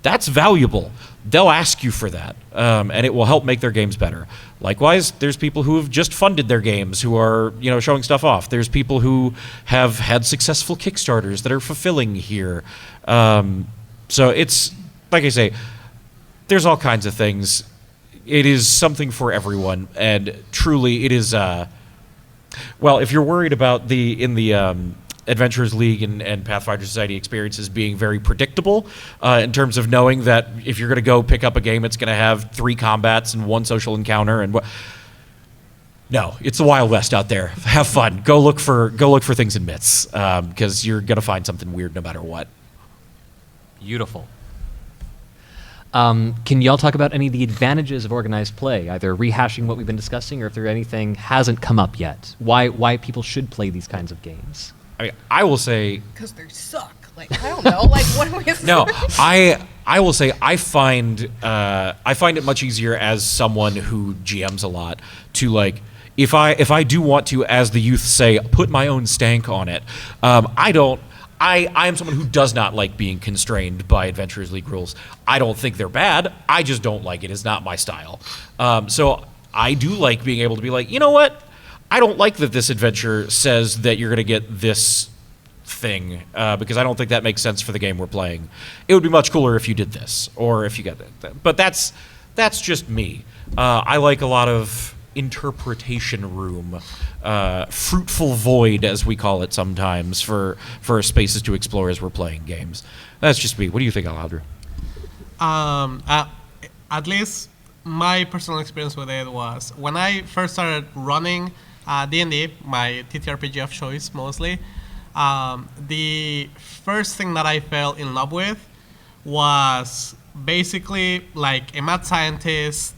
that's valuable. They'll ask you for that, and it will help make their games better. Likewise, there's people who have just funded their games who are, showing stuff off. There's people who have had successful Kickstarters that are fulfilling here. So it's, like I say, there's all kinds of things. It is something for everyone, and truly it is, if you're worried about the Adventurers League and Pathfinder Society experiences being very predictable in terms of knowing that if you're going to go pick up a game, it's going to have 3 combats and 1 social encounter and no, it's the Wild West out there. Have fun. Go look for things in MITS because you're going to find something weird no matter what. Beautiful. Can y'all talk about any of the advantages of organized play, either rehashing what we've been discussing or if there anything hasn't come up yet? Why people should play these kinds of games? I mean, I will say because they suck. Like, I don't know. Like, what am I? No, I will say I find it much easier as someone who GMs a lot to, like, if I do want to, as the youth say, put my own stank on it. I am someone who does not like being constrained by Adventurers League rules. I don't think they're bad. I just don't like it. It's not my style. So I do like being able to be like, you know what? I don't like that this adventure says that you're going to get this thing because I don't think that makes sense for the game we're playing. It would be much cooler if you did this or if you got that. But that's just me. I like a lot of interpretation room, fruitful void, as we call it sometimes, for spaces to explore as we're playing games. That's just me. What do you think, Alejandro? At least my personal experience with it was when I first started running D&D, my TTRPG of choice mostly, the first thing that I fell in love with was basically like a mad scientist,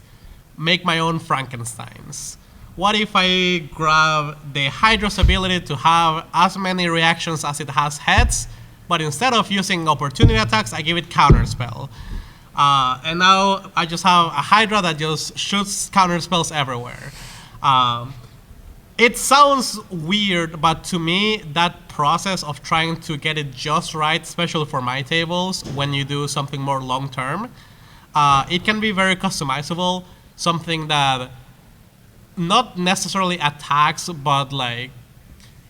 make my own Frankensteins. What if I grab the Hydra's ability to have as many reactions as it has heads, but instead of using opportunity attacks, I give it counterspell. And now I just have a Hydra that just shoots counterspells everywhere. It sounds weird, but to me, that process of trying to get it just right, especially for my tables, when you do something more long-term, it can be very customizable, something that not necessarily attacks, but like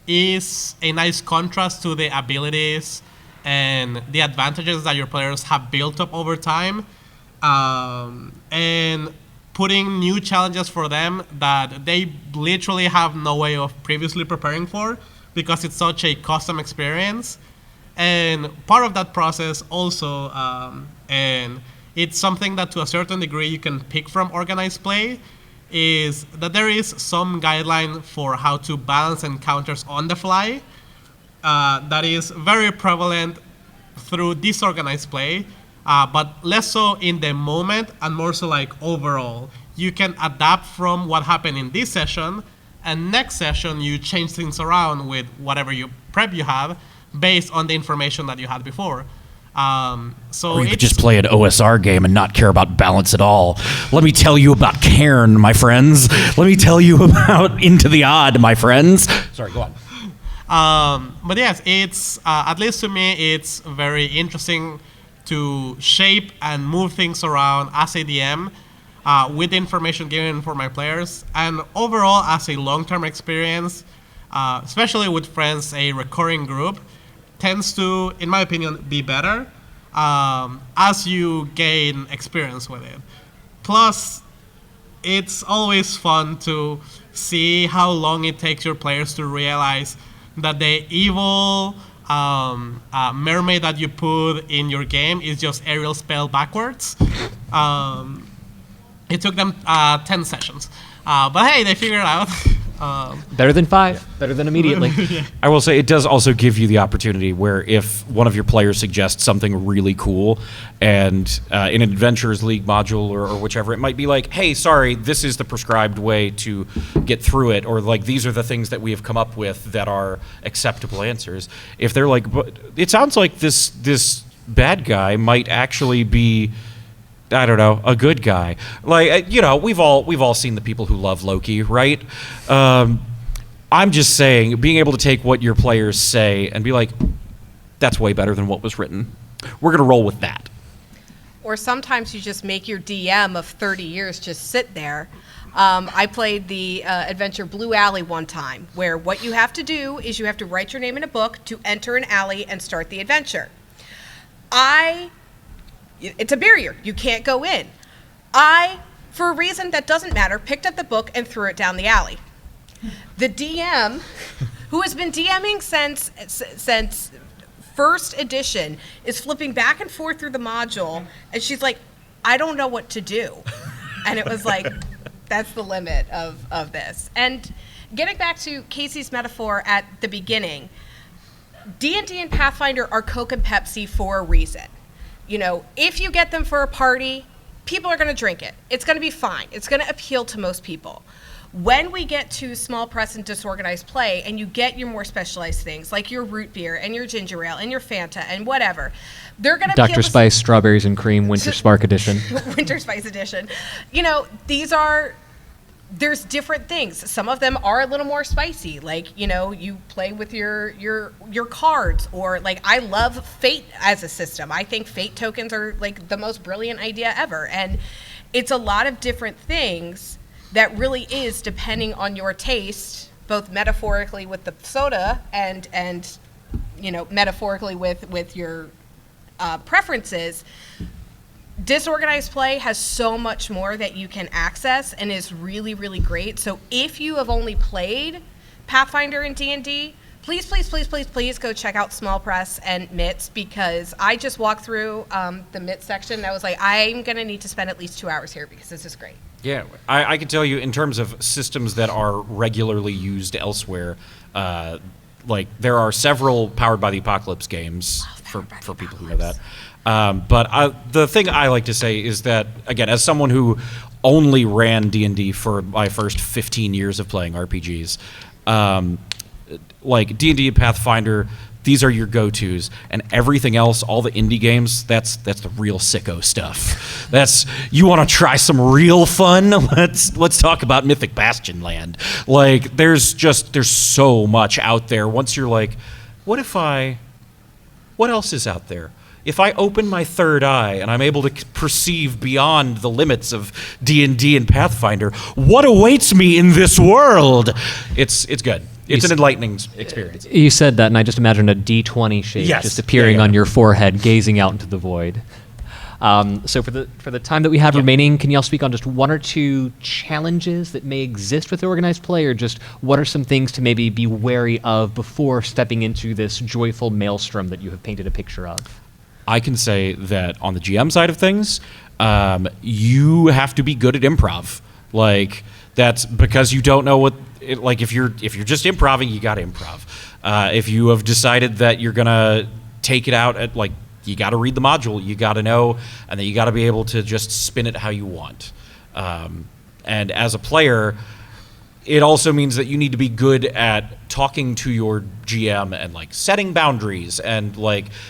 is a nice contrast to the abilities and the advantages that your players have built up over time, and putting new challenges for them that they literally have no way of previously preparing for because it's such a custom experience. And part of that process also, and it's something that to a certain degree you can pick from organized play, is that there is some guideline for how to balance encounters on the fly that is very prevalent through disorganized play, but less so in the moment and more so like overall. You can adapt from what happened in this session, and next session you change things around with whatever prep you have based on the information that you had before. So or you could just play an OSR game and not care about balance at all. Let me tell you about Cairn, my friends. Let me tell you about Into the Odd, my friends. Sorry, go on. But yes, it's at least to me, it's very interesting to shape and move things around as a DM with the information given for my players, and overall as a long-term experience, especially with friends, a recurring group tends to, in my opinion, be better as you gain experience with it. Plus, it's always fun to see how long it takes your players to realize that the evil mermaid that you put in your game is just Ariel spelled backwards. It took them 10 sessions. But hey, they figured it out. Better than 5. Better than immediately. I will say it does also give you the opportunity where if one of your players suggests something really cool, and in an Adventurers League module or whichever, it might be like, hey, sorry, this is the prescribed way to get through it, or like these are the things that we have come up with that are acceptable answers. If they're like, but it sounds like this bad guy might actually be, I don't know, a good guy. Like, we've all seen the people who love Loki, right? I'm just saying, being able to take what your players say and be like, that's way better than what was written. We're gonna roll with that. Or sometimes you just make your DM of 30 years just sit there. I played the adventure Blue Alley one time, where what you have to do is you have to write your name in a book to enter an alley and start the adventure. It's a barrier. You can't go in. I, for a reason that doesn't matter, picked up the book and threw it down the alley. The DM, who has been DMing since first edition, is flipping back and forth through the module, and she's like, I don't know what to do. And it was like, that's the limit of this. And getting back to Casey's metaphor at the beginning, D&D and Pathfinder are Coke and Pepsi for a reason. If you get them for a party, people are going to drink it. It's going to be fine. It's going to appeal to most people. When we get to small press and disorganized play, and you get your more specialized things like your root beer and your ginger ale and your Fanta and whatever, they're going to Dr. Spice, Strawberries and Cream, Winter Spark Edition. Winter Spice Edition. There's different things. Some of them are a little more spicy. Like, you play with your cards, or like, I love Fate as a system. I think Fate tokens are like the most brilliant idea ever. And it's a lot of different things that really is depending on your taste, both metaphorically with the soda and metaphorically with your preferences. Disorganized play has so much more that you can access and is really, really great. So if you have only played Pathfinder and D&D, please, please, please, please, please go check out Small Press and MITS, because I just walked through the MITS section and I was like, I'm going to need to spend at least 2 hours here because this is great. Yeah, I can tell you in terms of systems that are regularly used elsewhere, like there are several Powered by the Apocalypse games for people who know that. But the thing I like to say is that, again, as someone who only ran D&D for my first 15 years of playing RPGs, like D&D and Pathfinder, these are your go-tos, and everything else, all the indie games, that's the real sicko stuff. You want to try some real fun? Let's talk about Mythic Bastion Land. Like, there's so much out there. Once you're like, what else is out there? If I open my third eye and I'm able to perceive beyond the limits of D&D and Pathfinder, what awaits me in this world? It's good. It's an enlightening experience. You said that, and I just imagined a D20 shape just appearing on your forehead, gazing out into the void. So for the time that we have remaining, can you all speak on just one or two challenges that may exist with organized play, or just what are some things to maybe be wary of before stepping into this joyful maelstrom that you have painted a picture of? I can say that on the GM side of things, you have to be good at improv. Like, that's because you don't know what. If you're just improvising, you got to improv. If you have decided that you're gonna take it out at you got to read the module, you got to know, and then you got to be able to just spin it how you want. And as a player, it also means that you need to be good at talking to your GM and setting boundaries and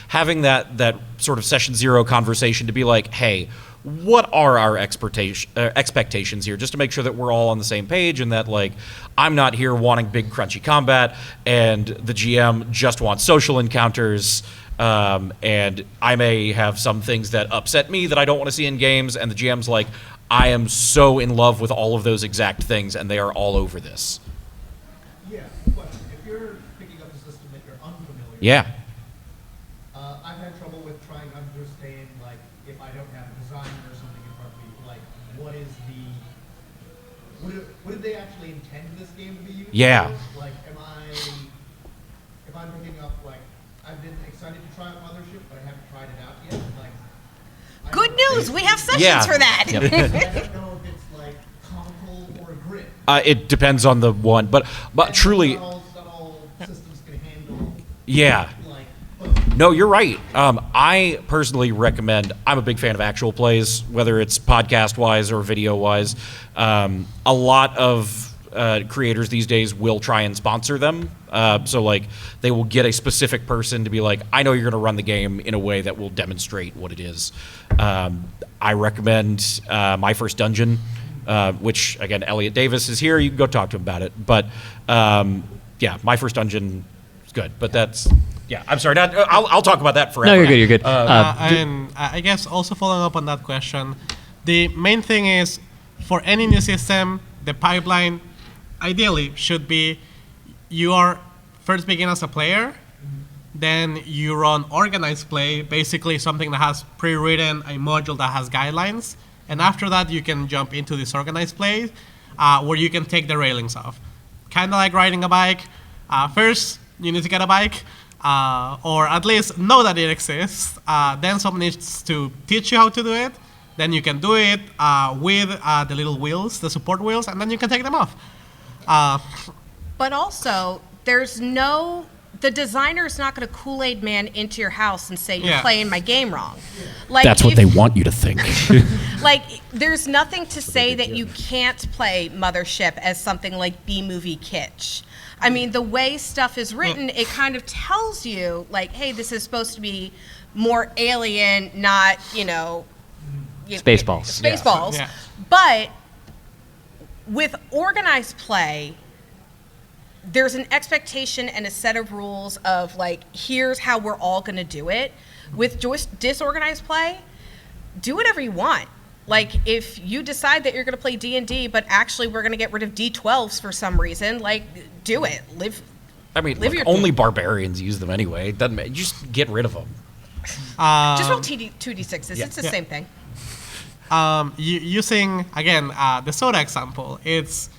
having that sort of session zero conversation to be like, hey, what are our expectations here, just to make sure that we're all on the same page, and that I'm not here wanting big crunchy combat and the GM just wants social encounters, and I may have some things that upset me that I don't want to see in games, and the GM's like, I am so in love with all of those exact things, and they are all over this. Yeah, but if you're picking up a system that you're unfamiliar with, I've had trouble with trying to understand, if I don't have a design or something in front of me, what did they actually intend this game to be used Yeah. for? If I'm picking up, I've been excited to try out Mothership, but I haven't tried it out yet, Good news, we have sessions for that. I don't know if it's comical or grim. It depends on the one, but truly, Not all systems can handle. yeah. Like, No, you're right. I personally recommend. I'm a big fan of actual plays, whether it's podcast wise or video wise. A lot of creators these days will try and sponsor them. So like they will get a specific person to be like, I know you're going to run the game in a way that will demonstrate what it is. I recommend My First Dungeon, which again, Elliot Davis is here. You can go talk to him about it. But yeah, My First Dungeon is good. But that's yeah. I'm sorry. I'll talk about that forever. No, you're good. You're good. And I guess also following up on that question, the main thing is for any new system, the pipeline ideally should be you are first begin as a player, then you run organized play, basically something that has pre-written a module that has guidelines, and after that you can jump into disorganized play where you can take the railings off. Kind of like riding a bike. First, you need to get a bike, or at least know that it exists. Then someone needs to teach you how to do it. Then you can do it with the little wheels, the support wheels, and then you can take them off. But also, the designer's not going to Kool-Aid Man into your house and say, you're Yeah. playing my game wrong. Like, That's what they want you to think. Like, there's nothing to say that you can't play Mothership as something like B-movie kitsch. I mean, the way stuff is written, it kind of tells you, like, hey, this is supposed to be more alien, not, Spaceballs. Spaceballs. Yeah. But with organized play, there's an expectation and a set of rules of like, here's how we're all going to do it. With disorganized play, do whatever you want. Like, if you decide that you're going to play D&D, but actually we're going to get rid of D12s for some reason, like, do it. I mean, Live look, your- only barbarians use them anyway. It doesn't matter. You just get rid of them. Just roll 2d6s. Yeah. It's the Yeah. same thing. Using, again, the soda example, it's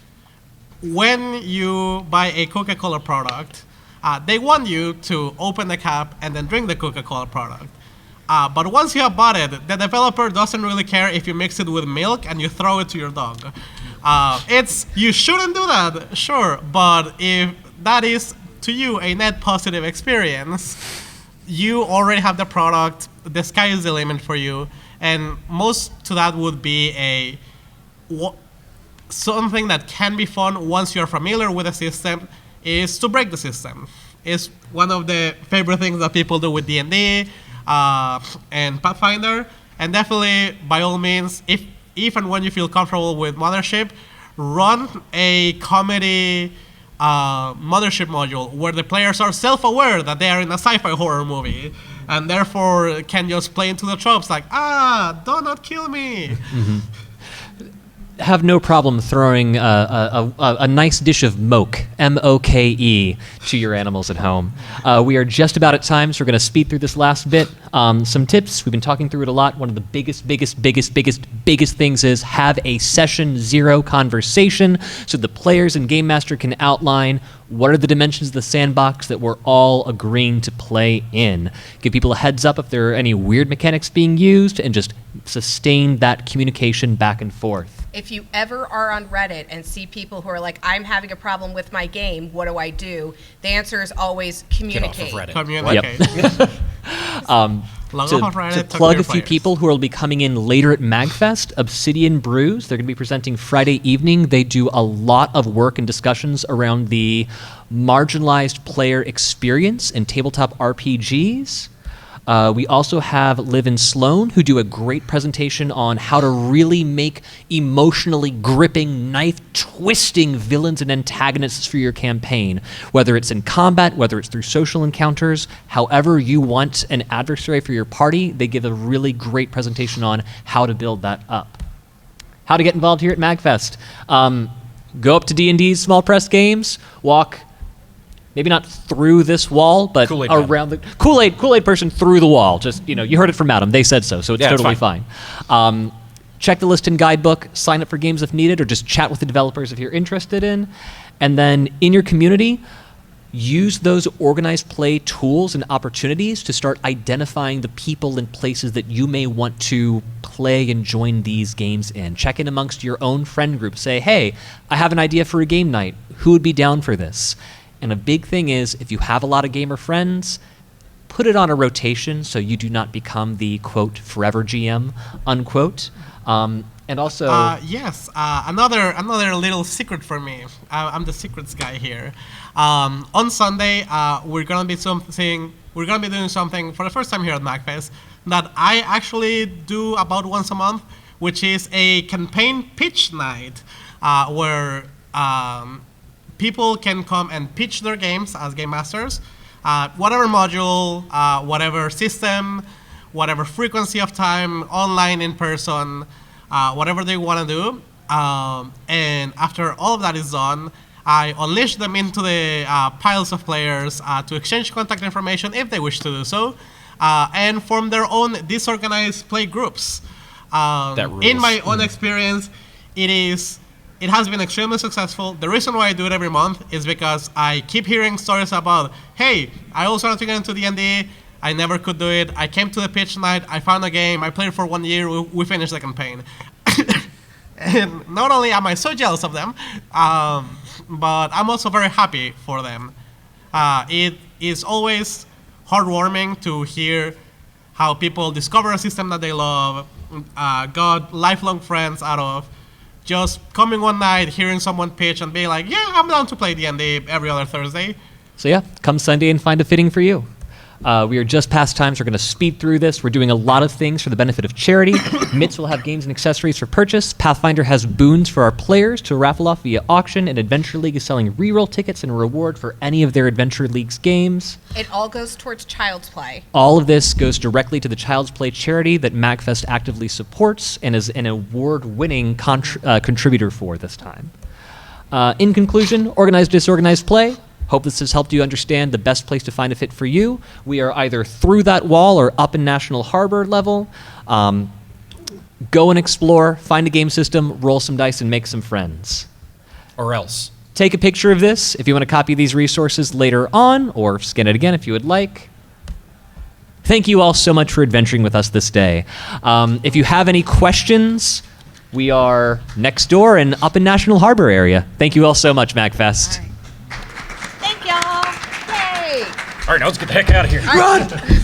when you buy a Coca-Cola product, they want you to open the cap and then drink the Coca-Cola product. But once you have bought it, the developer doesn't really care if you mix it with milk and you throw it to your dog. You shouldn't do that, sure, but if that is to you a net positive experience, you already have the product, the sky is the limit for you, and most to that would be something that can be fun once you're familiar with the system is to break the system. It's one of the favorite things that people do with D&D and Pathfinder, and definitely, by all means, if and when you feel comfortable with Mothership, run a comedy Mothership module where the players are self-aware that they are in a sci-fi horror movie and therefore can just play into the tropes like, do not kill me. Have no problem throwing a nice dish of moke, M-O-K-E, to your animals at home. We are just about at time, so we're going to speed through this last bit. Some tips. We've been talking through it a lot. One of the biggest things is have a session zero conversation so the players and Game Master can outline what are the dimensions of the sandbox that we're all agreeing to play in. Give people a heads up if there are any weird mechanics being used, and just sustain that communication back and forth. If you ever are on Reddit and see people who are like, I'm having a problem with my game, what do I do? The answer is always communicate. Get off of Reddit. Communicate. Log To, off on Reddit, to talk to plug your a few players. people who will be coming in later at MAGFest, Obsidian Brews. They're going to be presenting Friday evening. They do a lot of work and discussions around the marginalized player experience in tabletop RPGs. We also have Liv and Sloan, who do a great presentation on how to really make emotionally gripping, knife-twisting villains and antagonists for your campaign, whether it's in combat, whether it's through social encounters, however you want an adversary for your party. They give a really great presentation on how to build that up. How to get involved here at MAGFest. Go up to D&D's Small Press Games, walk maybe not through this wall, but Kool-Aid man. around the Kool-Aid person through the wall. Just, you heard it from Adam. They said so it's Yeah, it's totally fine. Check the list and guidebook, sign up for games if needed, or just chat with the developers if you're interested in. And then in your community, use those organized play tools and opportunities to start identifying the people and places that you may want to play and join these games in. Check in amongst your own friend group. Say, hey, I have an idea for a game night. Who would be down for this? And a big thing is, if you have a lot of gamer friends, put it on a rotation so you do not become the, quote, forever GM, unquote. And also... yes, another little secret for me. I'm the secrets guy here. On Sunday, we're gonna be doing something for the first time here at MAGFest that I actually do about once a month, which is a campaign pitch night, where people can come and pitch their games as game masters, whatever module, whatever system, whatever frequency of time, online, in person, whatever they want to do. And after all of that is done, I unleash them into the piles of players to exchange contact information if they wish to do so, and form their own disorganized play groups. In my own experience, it has been extremely successful. The reason why I do it every month is because I keep hearing stories about, hey, I also wanted to get into D&D, I never could do it, I came to the pitch night, I found a game, I played it for 1 year, we finished the campaign. And not only am I so jealous of them, but I'm also very happy for them. It is always heartwarming to hear how people discover a system that they love, got lifelong friends out of just coming one night, hearing someone pitch and being like, yeah, I'm down to play D&D every other Thursday. So yeah, come Sunday and find a fitting for you. We are just past time, so we're going to speed through this. We're doing a lot of things for the benefit of charity. MITS will have games and accessories for purchase. Pathfinder has boons for our players to raffle off via auction, and Adventure League is selling reroll tickets and a reward for any of their Adventure League's games. It all goes towards Child's Play. All of this goes directly to the Child's Play charity that MAGFest actively supports and is an award-winning contributor for this time. In conclusion, organized, disorganized play. Hope this has helped you understand the best place to find a fit for you. We are either through that wall or up in National Harbor level. Go and explore, find a game system, roll some dice, and make some friends. Or else. Take a picture of this if you want to copy these resources later on, or scan it again if you would like. Thank you all so much for adventuring with us this day. If you have any questions, we are next door and up in National Harbor area. Thank you all so much, MAGFest. Thank y'all. Yay. All right, now let's get the heck out of here. All right. Run!